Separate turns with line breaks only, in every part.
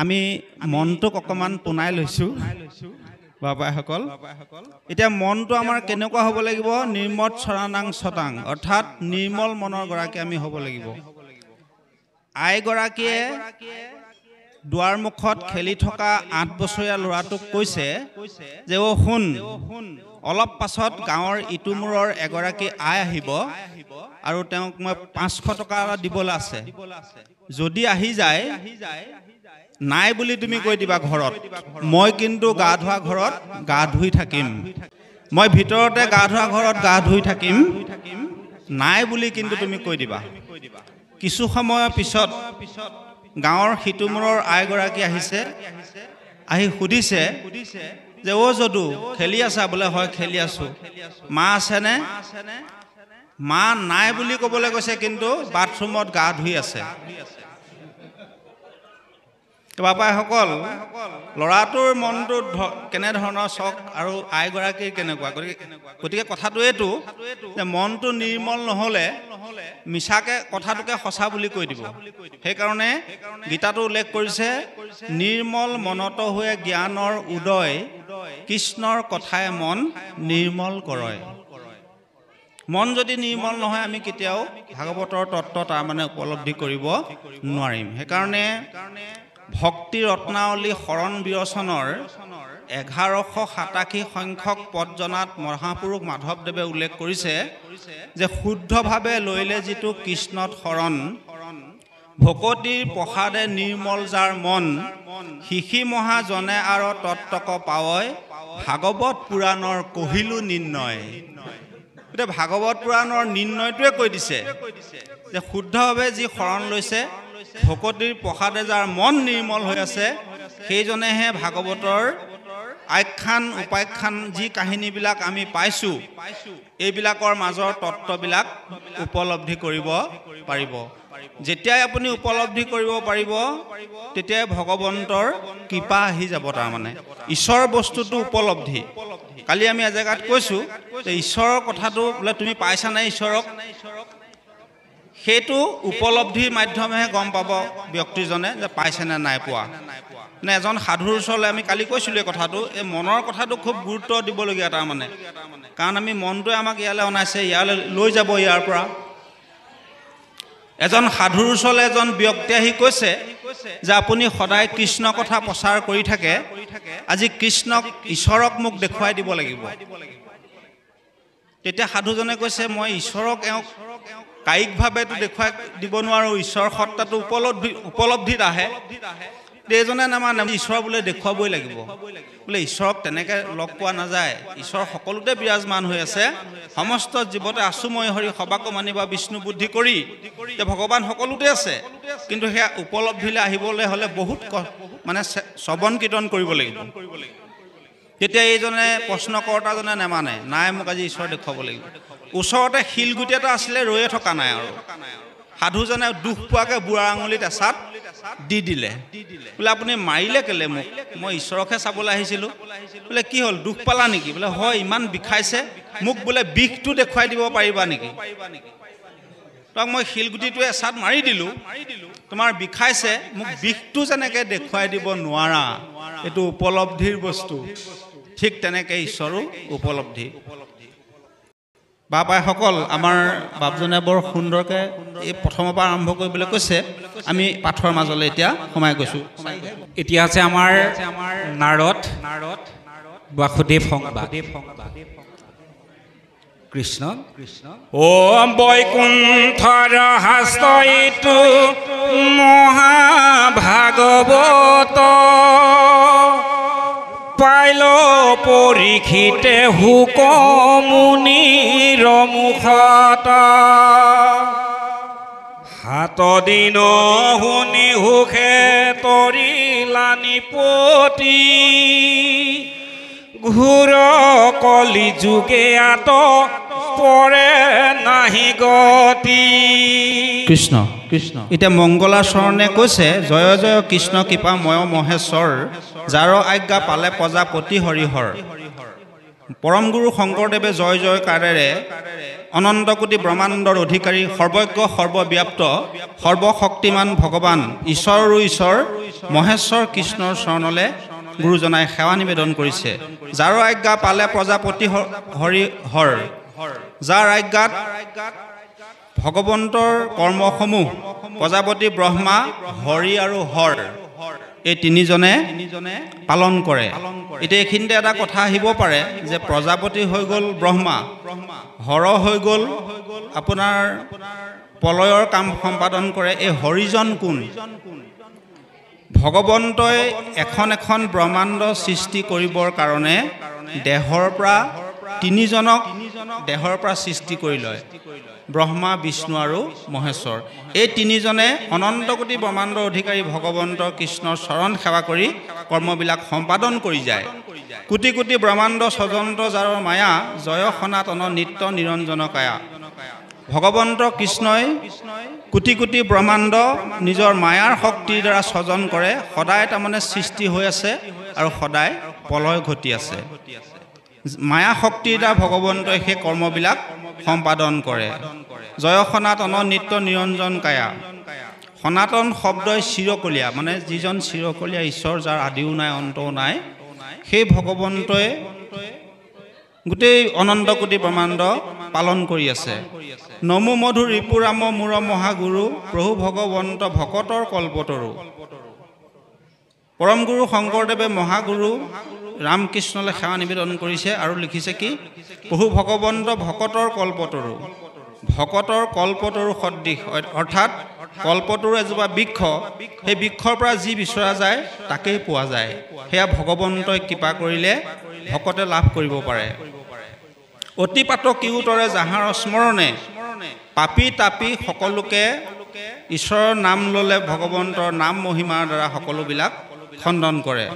আমি মনটোক অকমান পুনাই লৈছো বাবাসকল এতিয়া মনটো আমাৰ কেনেকুৱা হ'ব লাগিব নিৰ্মত চৰানাং ছটাং অৰ্থাৎ নিৰ্মল মনৰ গৰাকী আমি হ'ব লাগিব আই গৰাকীয়ে দুৱাৰ মুখত খেলি থকা 8 বছৰীয়া ল'ৰাটোক কৈছে যে ও শুন অলপ পাছত গাঁৱৰ ইটোমূৰৰ এগৰাকী আই আহিব আৰু তেওঁক মই 500 টকা দিবলৈ আছে যদি আহি যায় নাই বুলি তুমি কৈ দিবা ঘৰত মই কিন্তু গা ধোৱা ঘৰত গা ধুই থাকিম মই ভিতৰতে গা ধোৱা ঘৰত গা ধুই থাকিম নাই বুলি কিন্তু তুমি কৈ দিবা কিছু সময়ৰ পিছত গাঁৱৰ হিতুমূৰৰ আই গৰাকী আহিছে আহি সুধিছে যে ও যদু খেলি আছা বোলে হয় খেলি আছো মা আছে নে মা নাই বুলি ক'বলৈ কৈছে কিন্তু বাথৰুমত গা ধুই আছে বাবাসকল ল'ৰাটোৰ মনটো কেনে ধৰণৰ চক আৰু আই গৰাকীৰ কেনেকুৱা গতিকে কথাটো এইটো যে মনটো নিৰ্মল নহ'লে মিছাকে কথাটোকে সঁচা বুলি কৈ দিব সেইকাৰণে গীতাটো উল্লেখ কৰিছে নিৰ্মল মনত হৈ জ্ঞানৰ উদয় কৃষ্ণৰ কথাই মন নিৰ্মল কৰে মন যদি নিৰ্মল নহয় আমি কেতিয়াও ভাগৱতৰ তত্ত্ব তাৰ মানে উপলব্ধি কৰিব নোৱাৰিম সেইকাৰণে ভক্তি ৰত্নাৱলী শৰণ বিৰচনৰ 1187 সংখ্যক পদজনাত মহাপুৰুষ মাধৱদেৱে উল্লেখ কৰিছে যে শুদ্ধভাৱে লৈলে যিটো কৃষ্ণত শৰণ ভকতিৰ প্ৰসাদে নিৰ্মল যাৰ মন শিশি মহাজনে আৰু তত্ত্বক পাৱয় ভাগৱত পুৰাণৰ কহিলো নিৰ্ণয় এটা ভাগৱত পুৰাণৰ নিৰ্ণয়টোৱে কৈ দিছে যে শুদ্ধভাৱে যি শৰণ লৈছে ভকতিৰ প্ৰসাদে যাৰ মন নিৰ্মল হৈ আছে সেইজনেহে ভাগৱতৰ আখ্যান উপাখ্যান যি কাহিনীবিলাক আমি পাইছোঁ এইবিলাকৰ মাজৰ তত্ত্ববিলাক উপলব্ধি কৰিব পাৰিব যেতিয়াই আপুনি উপলব্ধি কৰিব পাৰিব তেতিয়াই ভগৱন্তৰ কৃপা আহি যাব তাৰমানে ঈশ্বৰ বস্তুটো উপলব্ধি কালি আমি এজেগাত কৈছোঁ যে ঈশ্বৰৰ কথাটো বোলে তুমি পাইছা নাই ঈশ্বৰক সেইটো উপলব্ধিৰ মাধ্যমেহে গম পাব ব্যক্তিজনে যে পাইছে নে নাই পোৱা নে এজন সাধুৰ ওচৰলৈ আমি কালি কৈছিলোঁ এই কথাটো এই মনৰ কথাটো খুব গুৰুত্ব দিবলগীয়া তাৰমানে কাৰণ আমি মনটোৱে আমাক ইয়ালৈ অনাইছে ইয়ালৈ লৈ যাব ইয়াৰ পৰা এজন সাধুৰ ওচৰলৈ এজন ব্যক্তি আহি কৈছে যে আপুনি সদায় কৃষ্ণ কথা প্ৰচাৰ কৰি থাকে আজি কৃষ্ণক ঈশ্বৰক মোক দেখুৱাই দিব লাগিব তেতিয়া সাধুজনে কৈছে মই ঈশ্বৰক এওঁক কায়িকভাৱেতো দেখুৱাই দিব নোৱাৰোঁ ঈশ্বৰ সত্তাটো উপলব্ধিত আহে এইজনে নামানে ঈশ্বৰ বোলে দেখুৱাবই লাগিব বোলে ঈশ্বৰক তেনেকৈ লগ পোৱা নাযায় ঈশ্বৰ সকলোতে বিৰাজমান হৈ আছে সমস্ত জীৱতে আছুময় হৰি সবাকো মানিবা বিষ্ণু বুদ্ধি কৰি যে ভগৱান সকলোতে আছে কিন্তু সেয়া উপলব্ধিলৈ আহিবলৈ হ'লে বহুত মানে শ্ৰৱণ কীৰ্তন কৰিব লাগিব তেতিয়া এইজনে প্ৰশ্নকৰ্তাজনে নামানে নাই মোক আজি ঈশ্বৰ দেখুৱাব লাগিব ওচৰতে শিলগুটি এটা আছিলে ৰৈয়ে থকা নাই আৰু সাধুজনে দুখ পোৱাকৈ বুঢ়া আঙুলিত এচাত দি দিলে বোলে আপুনি মাৰিলে কেলে মোক মই ঈশ্বৰকহে চাবলৈ আহিছিলোঁ বোলে কি হ'ল দুখ পালা নেকি বোলে হয় ইমান বিষাইছে মোক বোলে বিষটো দেখুৱাই দিব পাৰিবা নেকি তাক মই শিলগুটিটোৱে এচাত মাৰি দিলোঁ তোমাৰ বিষাইছে মোক বিষটো যেনেকৈ দেখুৱাই দিব নোৱাৰা এইটো উপলব্ধিৰ বস্তু ঠিক তেনেকৈ ঈশ্বৰো উপলব্ধি বাপাইসকল আমাৰ বাপজনে বৰ সুন্দৰকৈ এই প্ৰথমৰ পৰা আৰম্ভ কৰিবলৈ কৈছে আমি পাঠৰ মাজলৈ এতিয়া সোমাই গৈছোঁ
এতিয়া আছে আমাৰ নাৰদ বাসুদেৱ সংবাদ কৃষ্ণ ও বৈকুণ্ঠৰ হাস্তইটো মহাভাগৱত পাইল পৰীক্ষিতে হুকমুনিৰ মুখত হাত দিন শুনি সুখে তৰিলা নিপতি ঘূৰ কলি যুগে আত পৰে নাহি গতি
কৃষ্ণ কৃষ্ণ এতিয়া মংগলা চৰণে কৈছে জয় জয় কৃষ্ণ কৃপাময় মহেশ্বৰ যাৰ আজ্ঞা পালে প্ৰজাপতি হৰিহৰ পৰম গুৰু শংকৰদেৱে জয় জয়কাৰেৰে অনন্ত কোটি ব্ৰহ্মাণ্ডৰ অধিকাৰী সৰ্বজ্ঞ সৰ্বব্যাপ্ত সৰ্বশক্তিমান ভগৱান ঈশ্বৰৰো ঈশ্বৰ মহেশ্বৰ কৃষ্ণৰ চৰণলৈ গুৰুজনাই সেৱা নিবেদন কৰিছে। যাৰ আজ্ঞা পালে প্ৰজাপতি হৰি হৰ, যাৰ আজ্ঞাত ভগৱন্তৰ কৰ্মসমূহ প্ৰজাপতি ব্ৰহ্মা হৰি আৰু হৰ এই তিনিজনে পালন কৰে। এতিয়া এইখিনিতে এটা কথা আহিব পাৰে যে প্ৰজাপতি হৈ গ'ল ব্ৰহ্মা, হৰ হৈ গ'ল আপোনাৰ প্ৰলয়ৰ কাম সম্পাদন কৰে, এই হৰিজন কোন? ভগৱন্তই এখন এখন ব্ৰহ্মাণ্ড সৃষ্টি কৰিবৰ কাৰণে দেহৰ পৰা তিনিজনক দেহৰ পৰা সৃষ্টি কৰি লয়, ব্ৰহ্মা বিষ্ণু আৰু মহেশ্বৰ। এই তিনিজনে অনন্ত কোটি ব্ৰহ্মাণ্ডৰ অধিকাৰী ভগৱন্ত কৃষ্ণৰ চৰণ সেৱা কৰি কৰ্মবিলাক সম্পাদন কৰি যায়। কোটি কোটি ব্ৰহ্মাণ্ড স্বতন্ত্ৰ যাৰ মায়া জয় সনাতন নিত্য নিৰঞ্জন কায়া। ভগৱন্ত কৃষ্ণই কোটি কোটি ব্ৰহ্মাণ্ড নিজৰ মায়াৰ শক্তিৰ দ্বাৰা স্বজন কৰে, সদায় তাৰমানে সৃষ্টি হৈ আছে আৰু সদায় প্ৰলয় ঘটি আছে। মায়া শক্তিৰ দ্বাৰা ভগৱন্তই সেই কৰ্মবিলাক সম্পাদন কৰে। জয় সনাতন নিত্য নিৰঞ্জন কায়া। সনাতন শব্দই চিৰকলীয়া, মানে যিজন চিৰকলীয়া ঈশ্বৰ যাৰ আদিও নাই অন্তও নাই, সেই ভগৱন্তই গোটেই অনন্ত কোটি ব্ৰহ্মাণ্ড পালন কৰি আছে। নমো মধু ৰিপুৰাম মূৰ মহাগুৰু প্ৰভু ভগৱন্ত ভকতৰ কল্পতৰু। পৰম গুৰু শংকৰদেৱে মহাগুৰু ৰামকৃষ্ণলৈ সেৱা নিবেদন কৰিছে আৰু লিখিছে কি? প্ৰভু ভগৱন্ত ভকতৰ কল্পতৰু। ভকতৰ কল্পতৰু সদৃশ, অৰ্থাৎ কল্পতৰু এজোপা বৃক্ষ, সেই বৃক্ষৰ পৰা যি বিচৰা যায় তাকেই পোৱা যায়। সেয়া ভগৱন্তই কৃপা কৰিলে ভকতে লাভ কৰিব পাৰে। অতি পাত কিউতৰে যাহাৰ স্মৰণে পাপী তাপী সকলোকে ঈশ্বৰৰ নাম ল'লে ভগৱন্তৰ নাম মহিমাৰ দ্বাৰা সকলোবিলাক খণ্ডন কৰে।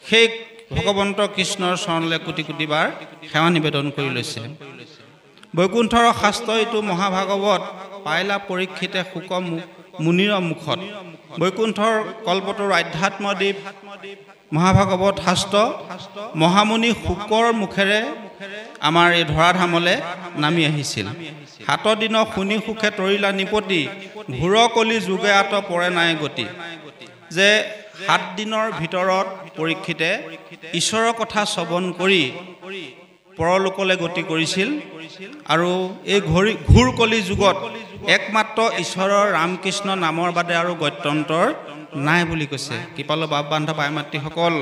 সেই ভগৱন্ত কৃষ্ণৰ চৰণলৈ কোটি কোটি বাৰ সেৱা নিবেদন কৰি লৈছে। বৈকুণ্ঠৰ শাস্ত্ৰ এইটো মহাভাগৱত পাইলা পৰীক্ষিতে শোক মুনিৰ মুখত। বৈকুণ্ঠৰ কল্পতৰু আধ্যাত্মদ্বীপ মহাভাগৱত শাস্ত্ৰ মহামুনি শোকৰ মুখেৰে আমাৰ এই ধৰাধামলৈ নামি আহিছিল। 7 দিন শুনি সুখে তৰিলা নিপতি ঘূৰ কলি যুগে আত পৰে নাই গতি। যে 7 দিনৰ ভিতৰত পৰীক্ষিতে ঈশ্বৰৰ কথা শ্ৰৱণ কৰি পৰলোকলৈ গতি কৰিছিল আৰু এই ঘূৰ কলি যুগত একমাত্ৰ ঈশ্বৰৰ ৰামকৃষ্ণ নামৰ বাদে আৰু গত্যন্তৰ নাই বুলি কৈছে। কৃপালু বাপ বান্ধৱ আই মাতৃসকল,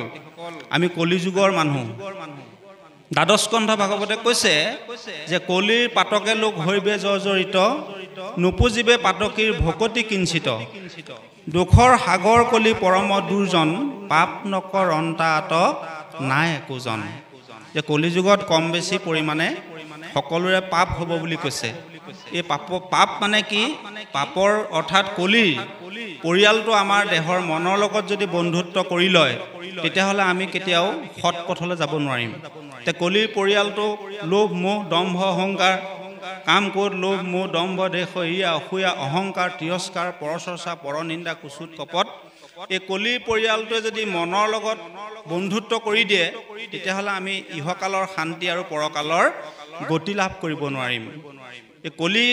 আমি কলি যুগৰ মানুহ। দ্বাদশ স্কন্ধ ভাগৱতে কৈছে যে কলিৰ পাতকে লোক হৈবে জৰ্জৰিত নুপুজিবে পাতকীৰ ভকতি কিঞ্চিত। দুখৰ সাগৰ কলি পৰম দুৰ্জন পাপ নকৰ অন্তাত নাই একোজন। যে কলি যুগত কম বেছি পৰিমাণে সকলোৰে পাপ হ'ব বুলি কৈছে। এই পাপ মানে কি? পাপৰ অৰ্থাৎ কলিৰ পৰিয়ালটো আমাৰ দেহৰ মনৰ লগত যদি বন্ধুত্ব কৰি লয় তেতিয়াহ'লে আমি কেতিয়াও সৎ পথলৈ যাব নোৱাৰিম। তে কলিৰ পৰিয়ালটো লোভ মোহ দম্ভ অহংকাৰ, কাম ক্ৰোধ লোভ মোহ দম্ভ দেশ ইয়া অসূয়া অহংকাৰ তিৰস্কাৰ পৰচৰ্চা পৰনিন্দা কুচুত কপট। এই কলিৰ পৰিয়ালটোৱে যদি মনৰ লগত বন্ধুত্ব কৰি দিয়ে তেতিয়াহ'লে আমি ইহকালৰ শান্তি আৰু পৰকালৰ গতি লাভ কৰিব নোৱাৰিম। এই কলি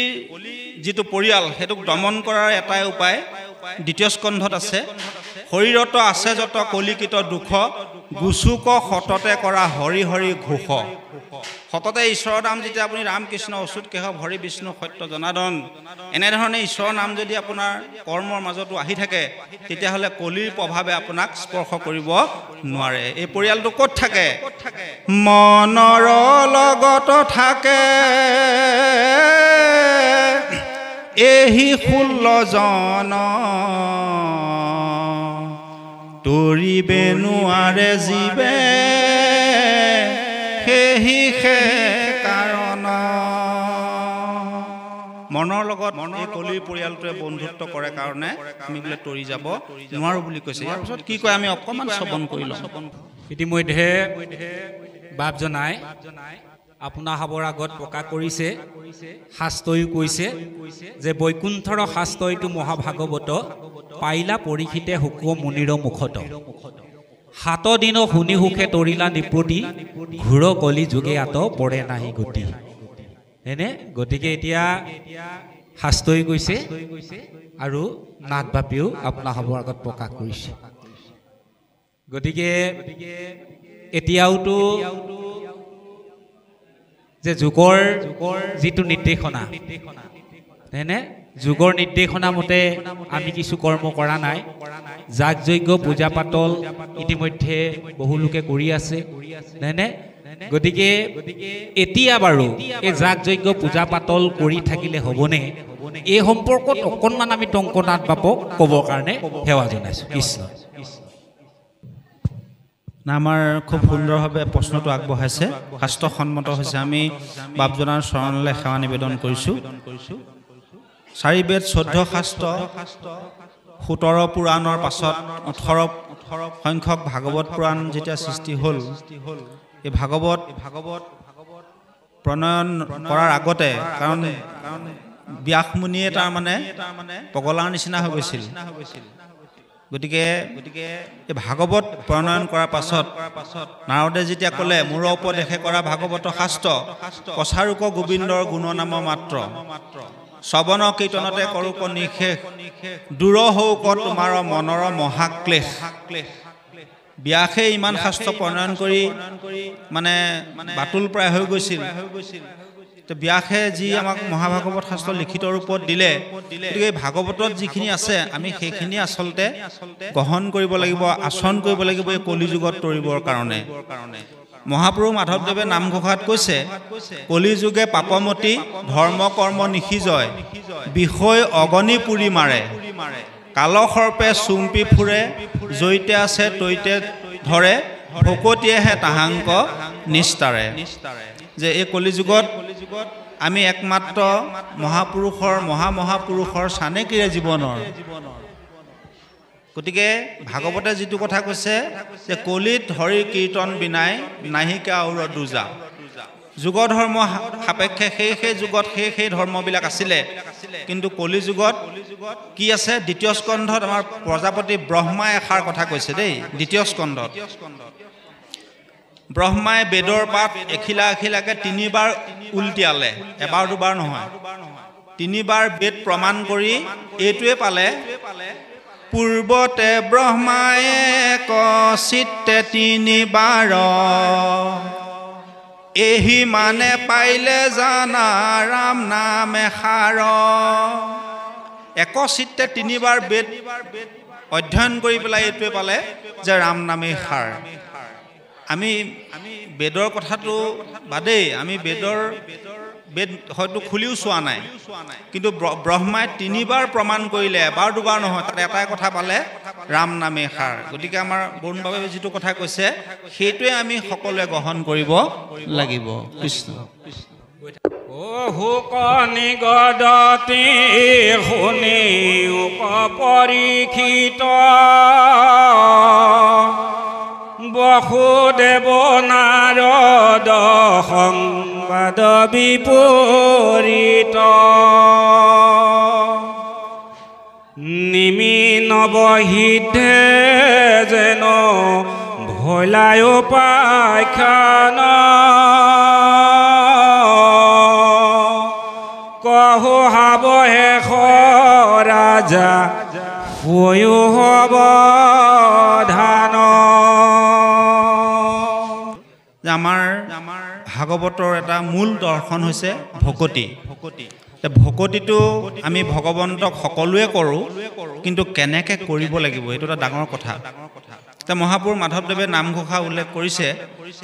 যিটো পৰিয়াল সেইটোক দমন কৰাৰ এটাই উপায় দ্বিতীয় স্কন্ধত আছে। শৰীৰত আছে যত কলিকিত দুখ গুচুক সততে কৰা হৰি হৰি ঘোষ। সততে ঈশ্বৰৰ নাম যেতিয়া আপুনি ৰামকৃষ্ণ অচ্যুত কেশৱ হৰি বিষ্ণু সত্য জনাৰ্দন এনেধৰণে ঈশ্বৰৰ নাম যদি আপোনাৰ কৰ্মৰ মাজতো আহি থাকে তেতিয়াহ'লে কলিৰ প্ৰভাৱে আপোনাক স্পৰ্শ কৰিব নোৱাৰে। এই পৰিয়ালটো ক'ত থাকে? মনৰ লগত থাকে এহি 16 জন তৰিবে নোৱাৰে জীৱে সেহি কাৰণ। মনৰ লগত এই কলিৰ পৰিয়ালটোৱে বন্ধুত্ব কৰে কাৰণে আমি বোলে তৰি যাব নোৱাৰো বুলি কৈছে। ইয়াৰ পিছত কি কয় আমি অকণমান শ্ৰৱণ কৰি লওঁ।
ইতিমধ্যে বাপজনাই আপোনাৰ হাবৰ আগত প্ৰকাশ কৰিছে, শাস্ত্ৰয়ো কৈছে যে বৈকুণ্ঠৰ শাস্ত্ৰইটো মহাভাগৱত পাইলা পৰীক্ষিতে শোক মুনিৰ মুখত। 7 দিন শুনি সুখে তৰিলা নিপতি ঘূৰ কলি যুগে আত পৰে নাহি গতি। হয়নে গতিকে এতিয়া শাস্ত্ৰই কৈছে আৰু নাট বাপিও আপোনালোকৰ আগত প্ৰকাশ কৰিছে গতিকে এতিয়াওতো যে যুগৰ যিটো নিৰ্দেশনা হয়নে যুগৰ নিৰ্দেশনা মতে আমি কিছু কৰ্ম কৰা নাই যাগ যজ্ঞ পূজা পাতল ইতিমধ্যে বহু লোকে কৰি আছে হয়নে গতিকে এতিয়া বাৰু এই যাগ যজ্ঞ পূজা পাতল কৰি থাকিলে হ'বনে এই সম্পৰ্কত অকণমান আমি টংকনাথ বাপক ক'বৰ কাৰণে সেৱা জনাইছোঁ কৃষ্ণ
না আমাৰ খুব সুন্দৰভাৱে প্ৰশ্নটো আগবঢ়াইছে শাস্ত্ৰসন্মত হৈছে আমি বাপজনাৰ চৰণলৈ সেৱা নিবেদন কৰিছোঁ 4 বেদ 14 শাস্ত্ৰ 17 পুৰাণৰ পাছত 18 সংখ্যক ভাগৱত পুৰাণ যেতিয়া সৃষ্টি হ'ল এই ভাগৱত প্ৰণয়ন কৰাৰ আগতে কাৰণ ব্যাস মুনিয়ে তাৰ মানে পগলাৰ নিচিনা হৈ গৈছিল গতিকে এই ভাগৱত প্ৰণয়ন কৰাৰ পাছত নাৰদে যেতিয়া ক'লে মোৰ উপদেশে কৰা ভাগৱত শাস্ত্ৰ কছাৰুক গোবিন্দৰ গুণনাম মাত্ৰ শ্ৰৱণ কীৰ্তনতে কৰোক নিশেষ দূৰ হওক তোমাৰ মনৰ মহাক্লেশ ব্যাসে ইমান শাস্ত্ৰ প্ৰণয়ন কৰি মানে বাতুল প্ৰায় হৈ গৈছিল তো ব্যাসে যি আমাক মহাভাগৱত শাস্ত্ৰ লিখিত ৰূপত দিলে গতিকে ভাগৱতত যিখিনি আছে আমি সেইখিনি আচলতে গ্ৰহণ কৰিব লাগিব আচৰণ কৰিব লাগিব এই কলি যুগত তৰিবৰ কাৰণে মহাপুৰুষ মাধৱদেৱে নামঘোষাত কৈছে কলি যুগে পাপমতি ধৰ্ম কৰ্ম নিশিজয় বিষয় অগণি পুৰি মাৰে কালসৰ্পে চুম্পি ফুৰে জৈতে আছে তৈতে ধৰে ভকতীয়েহে তাহাংক নিস্তাৰে যে এই কলি যুগত আমি একমাত্ৰ মহাপুৰুষৰ চানেকিৰে জীৱনৰ গতিকে ভাগৱতে যিটো কথা কৈছে যে কলিত হৰি কীৰ্তন বিনাই নাহিকা আৰু দুজা যুগ ধৰ্ম সাপেক্ষে সেই যুগত সেই ধৰ্মবিলাক আছিলে কিন্তু কলি যুগত কি আছে দ্বিতীয় স্কন্ধত আমাৰ প্ৰজাপতি ব্ৰহ্মাই এষাৰ কথা কৈছে দেই দ্বিতীয় স্কন্ধত ব্ৰহ্মাই বেদৰ পাত এখিলাকে 3 বাৰ উল্টিয়ালে এবাৰ দুবাৰ নহয় 3 বাৰ বেদ প্ৰমাণ কৰি এইটোৱে পালে পূৰ্বতে ব্ৰহ্মাই কচিতে 3 বাৰ এহি মানে পাইলে জানা ৰাম নাম এষাৰ একচিত্তে 3 বাৰ বেদ অধ্যয়ন কৰি পেলাই এইটোৱে পালে যে ৰাম নামে সাৰ আমি বেদৰ কথাটো বাদেই আমি বেদ হয়তো খুলিও চোৱা নাই কিন্তু ব্ৰহ্মাই 3 বাৰ প্ৰমাণ কৰিলে এবাৰ দুবাৰ নহয় তাত এটাই কথা পালে ৰাম নামে সাৰ গতিকে আমাৰ বৰুণবাবে যিটো কথা কৈছে সেইটোৱে আমি সকলোৱে গ্ৰহণ কৰিব লাগিব কৃষ্ণ
হুকনি গদতি শুনি পৰীক্ষিত বসুদেৱ নাৰদ সংবাদ বিপৰীত নিমি নবহিধে যেন ভলায় পাখ্যান কহু হাবহে ৰাজা হৈও হব ধান
আমাৰ ভাগৱতৰ এটা মূল দৰ্শন হৈছে ভকতি ভকতিটো আমি ভগৱন্তক সকলোৱে কৰোঁ কিন্তু কেনেকৈ কৰিব লাগিব এইটো এটা ডাঙৰ কথা মহাপুৰুষ মাধৱদেৱে নামঘোষা উল্লেখ কৰিছে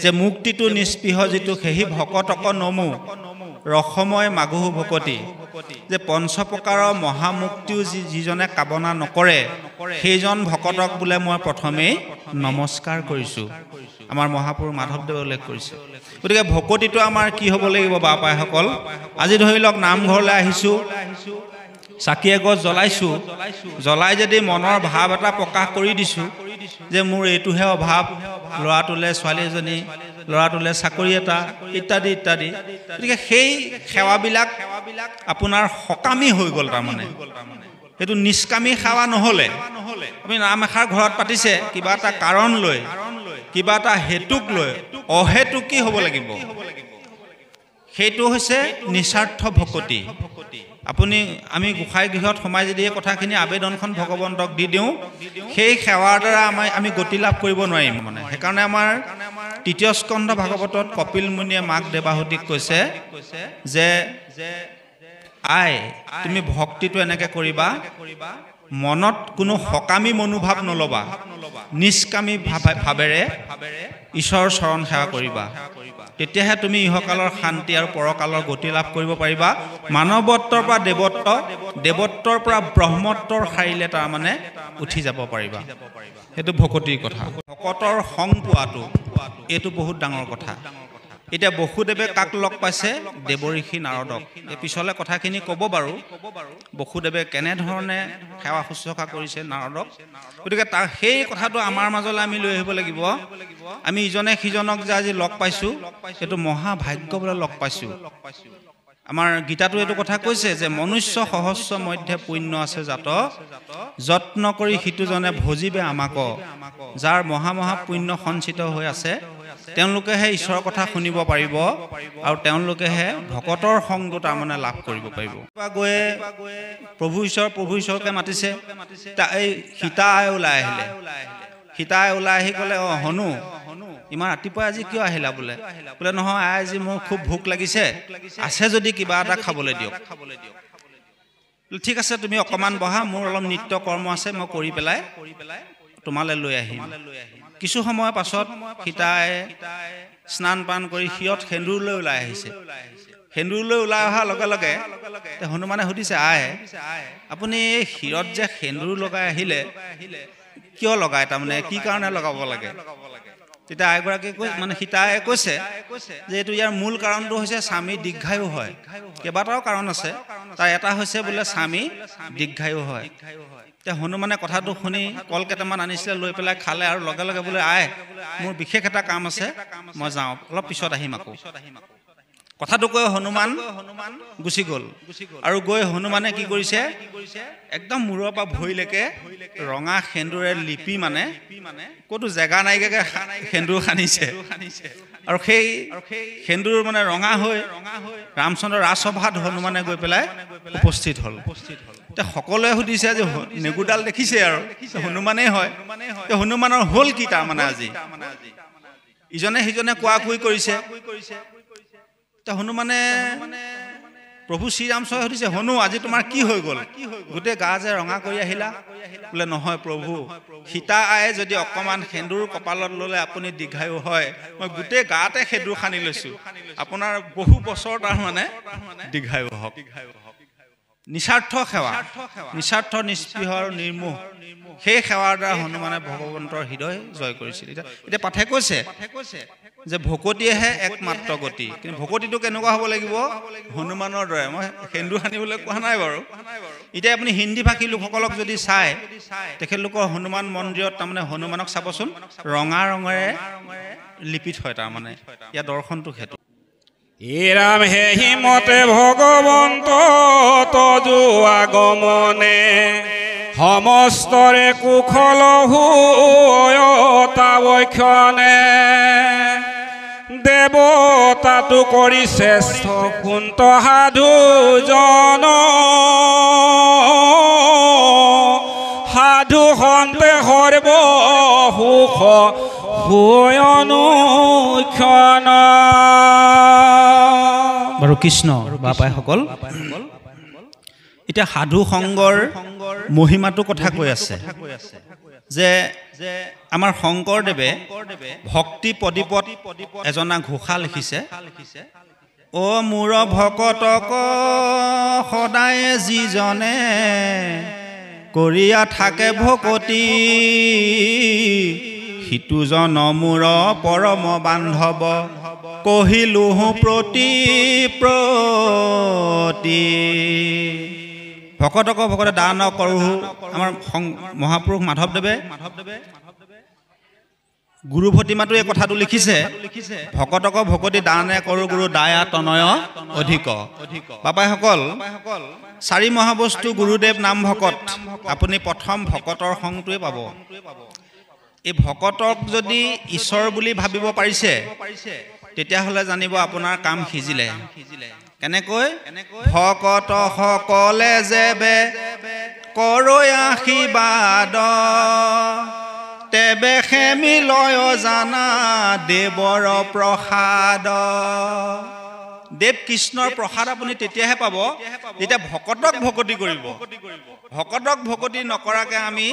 যে মুক্তিটো নিস্পৃহ যিটো সেই ভকতক নমো ৰসময় মাগুহু ভকতি যে পঞ্চপ্ৰকাৰৰ মহামুক্তিও যিজনে কামনা নকৰে সেইজন ভকতক বোলে মই প্ৰথমেই নমস্কাৰ কৰিছোঁ আমাৰ মহাপুৰুষ মাধৱদেৱে উল্লেখ কৰিছে গতিকে ভকতিটো আমাৰ কি হ'ব লাগিব বাপাইসকল আজি ধৰি লওক নামঘৰলৈ আহিছোঁ চাকি এগছ জ্বলাইছোঁ জ্বলাই যদি মনৰ ভাৱ এটা প্ৰকাশ কৰি দিছোঁ যে মোৰ এইটোহে অভাৱ ল'ৰাটোলে ছোৱালী এজনী ল'ৰাটোলে চাকৰি এটা ইত্যাদি ইত্যাদি গতিকে সেই সেৱাবিলাক আপোনাৰ সকামী হৈ গ'ল তাৰমানে সেইটো নিষ্কামী সেৱা নহ'লে আপুনি নাম এষাৰ ঘৰত পাতিছে কিবা এটা কাৰণ লৈ কিবা এটা হেতুক লৈ অহেতুক কি হ'ব লাগিব সেইটো হৈছে নিস্বাৰ্থ ভকতি আপুনি আমি গোসাঁই গৃহত সোমাই যদি এই কথাখিনি আবেদনখন ভগৱন্তক দি দিওঁ সেই সেৱাৰ দ্বাৰা আমি গতি লাভ কৰিব নোৱাৰিম মানে সেইকাৰণে আমাৰ তৃতীয় স্কন্ধ ভাগৱতত কপিল মুনিয়ে মাক দেৱাহুতিক কৈছে যে আই তুমি ভক্তিটো এনেকৈ কৰিবা মনত কোনো সকামী মনোভাৱ নলবা নিষ্কামী ভাৱেৰে ঈশ্বৰৰ চৰণ সেৱা কৰিবা তেতিয়াহে তুমি ইহকালৰ শান্তি আৰু পৰকালৰ গতি লাভ কৰিব পাৰিবা মানৱত্বৰ পৰা দেৱত্বৰ পৰা ব্ৰহ্মত্বৰ শাৰীলে তাৰমানে উঠি যাব পাৰিবা সেইটো ভকতিৰ কথা ভকতৰ সং পোৱাটো এইটো বহুত ডাঙৰ কথা এতিয়া বসুদেৱে কাক লগ পাইছে দেৱঋষি নাৰদক এই পিছলে কথাখিনি ক'ব বাৰু বসুদেৱে কেনেধৰণে সেৱা শুশ্ৰূষা কৰিছে নাৰদক গতিকে তাৰ সেই কথাটো আমাৰ মাজলৈ আমি লৈ আহিব লাগিব আমি ইজনে সিজনক যে আজি লগ পাইছোঁ এইটো মহাভাগ্য বোলে লগ পাইছোঁ আমাৰ গীতাটো এইটো কথা কৈছে যে মনুষ্য সহস্ৰ মধ্যে পুণ্য আছে জাত যত্ন কৰি সিটোজনে ভজিবে আমাক যাৰ মহা পুণ্য সঞ্চিত হৈ আছে তেওঁলোকেহে ঈশ্বৰৰ কথা শুনিব পাৰিব আৰু তেওঁলোকেহে ভকতৰ সংগ তাৰমানে লাভ কৰিব পাৰিব গৈয়ে প্ৰভু ঈশ্বৰকে মাতিছে এই সীতা ওলাই আহিলে সীতাই ওলাই আহি ক'লে হনু ইমান ৰাতিপুৱা আজি কিয় আহিলা বোলে নহয় আজি মোৰ খুব ভোক লাগিছে আছে যদি কিবা এটা খাবলৈ দিয়ক ঠিক আছে তুমি অকণমান বহা মোৰ অলপ নিত্য কৰ্ম আছে মই কৰি পেলাই তোমালৈ লৈ আহিম কিছু সময়ৰ পাছত সীতাই স্নান পান কৰি সিয়ত সেন্দুৰলৈ ওলাই আহিছে সেন্দুৰলৈ ওলাই অহাৰ লগে লগে হনুমানে সুধিছে আই আপুনি এই শিৰত যে সেন্দুৰ লগাই আহিলে কিয় লগায় তাৰমানে কি কাৰণে লগাব লাগে তেতিয়া আইগৰাকীয়ে মানে সীতাই কৈছে যে এইটো ইয়াৰ মূল কাৰণটো হৈছে স্বামী দীৰ্ঘায়ু হয় কেইবাটাও কাৰণ আছে তাৰ এটা হৈছে বোলে স্বামী দীৰ্ঘায়ু হয় এতিয়া হনুমানে কথাটো শুনি কল কেইটামান আনিছিলে লৈ পেলাই খালে আৰু লগে লগে বোলে আই মোৰ বিশেষ এটা কাম আছে মই যাওঁ অলপ পিছত আহিম আকৌ কথাটো কৈ হনুমান গুচি গ'ল আৰু গৈ হনুমানে কি কৰিছে একদম মূৰৰ পৰা ভৰিলৈকে ৰঙা সেন্দুৰে লিপি মানে ক'তো জেগা নাইকে সেন্দুৰ সানিছে আৰু সেই সেন্দুৰ মানে ৰঙা হৈ ৰামচন্দ্ৰ ৰাজসভাত হনুমানে গৈ পেলাই উপস্থিত হ'ল এতিয়া সকলোৱে সুধিছে যে নেগুডাল দেখিছে আৰু হনুমানেই হয় হনুমানৰ হ'ল কি তাৰমানে আজি ইজনে সিজনে কোৱা কৰিছে হনুমানে প্ৰভু শ্ৰীৰামচন্দ্ৰই সুধিছে হনু আজি তোমাৰ কি হৈ গ'ল গোটেই গা যে ৰঙা কৰি আহিলা বোলে নহয় প্ৰভু সীতা আয়ে যদি অকণমান সেন্দুৰ কপালত ল'লে আপুনি দীৰ্ঘায়ু হয় মই গোটেই গাতে সেন্দুৰ সানি লৈছোঁ আপোনাৰ বহু বছৰ তাৰমানে দীৰ্ঘায়ু হওক নিস্বাৰ্থ সেৱা নিস্বাৰ্থ নিস্পৃহ আৰু নিৰ্মোহ সেই সেৱাৰ দ্বাৰা হনুমানে ভগৱন্তৰ হৃদয় জয় কৰিছিল এতিয়া পাঠে কৈছে যে ভকতিয়েহে একমাত্ৰ গতি কিন্তু ভকতিটো কেনেকুৱা হ'ব লাগিব হনুমানৰ দৰে মই সেন্দুৰ সানিবলৈ কোৱা নাই বাৰু এতিয়া আপুনি হিন্দী ভাষী লোকসকলক যদি চায় তেখেতলোকৰ হনুমান মন্দিৰত তাৰমানে হনুমানক চাবচোন ৰঙা ৰঙেৰে লিপিত হয় তাৰমানে ইয়াৰ দৰ্শনটো সেইটো
ৰাম হে হিমতে ভগৱন্ত তজু আগমনে সমস্তৰে কুশল হুয়তাৱক্ষণে দেৱতাটো কৰি শ্ৰেষ্ঠ কুন্ত সাধুজন সাধু সন্তে সৰ্ব সুখ অনুক্ষণ
বাৰু কৃষ্ণ বাপাইসকল এতিয়া সাধু সংগৰ মহিমাটো কথা কৈ আছে যে আমাৰ শংকৰদেৱে ভক্তি প্ৰদীপত এজনা ঘোষা লিখিছে অ মোৰ ভকতক সদায় যিজনে কৰিয়া থাকে ভকতি সিটোজন মোৰ পৰম বান্ধৱ কহিলোহ প্ৰতি ভকতক ভকতে দান কৰোঁ আমাৰ মহাপুৰুষ মাধৱদেৱে গুৰু ভতিমাটো এই কথাটো লিখিছে ভকতক ভকতি দানে কৰোঁ গুৰু দায়া তনয় অধিক বাপাইসকল চাৰি মহাবস্তু গুৰুদেৱ নাম ভকত আপুনি প্ৰথম ভকতৰ সংটোৱে পাব এই ভকতক যদি ঈশ্বৰ বুলি ভাবিব পাৰিছে তেতিয়াহ'লে জানিব আপোনাৰ কাম সিজিলে কেনেকৈ ভকত সকলে যেবে কৰৈ আশীৰ্বাদ তেবে খেমি লয় জানা দেৱৰ প্ৰসাদ দেৱ কৃষ্ণৰ প্ৰসাদ আপুনি তেতিয়াহে পাব যেতিয়া ভকতক ভকতি কৰিব ভকতক ভকতি নকৰাকে আমি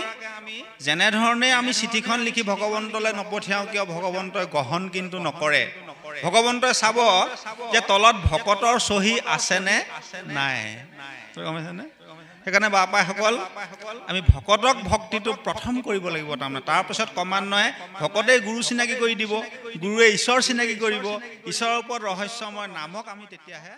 যেনেধৰণে আমি চিঠিখন লিখি ভগৱন্তলৈ নপঠিয়াওঁ কিয় ভগৱন্তই গ্ৰহণ কিন্তু নকৰে ভগৱন্তই চাব যে তলত ভকতৰ চহী আছেনে নাই গম পাইছেনে সেইকাৰণে বাপাসকল আমি ভকতক ভক্তিটো প্ৰথম কৰিব লাগিব তাৰমানে তাৰপিছত ক্ৰমান্বয়ে ভকতে গুৰু চিনাকি কৰি দিব গুৰুৱে ঈশ্বৰ চিনাকি কৰিব ঈশ্বৰৰ ওপৰত ৰহস্যময় নামক আমি তেতিয়াহে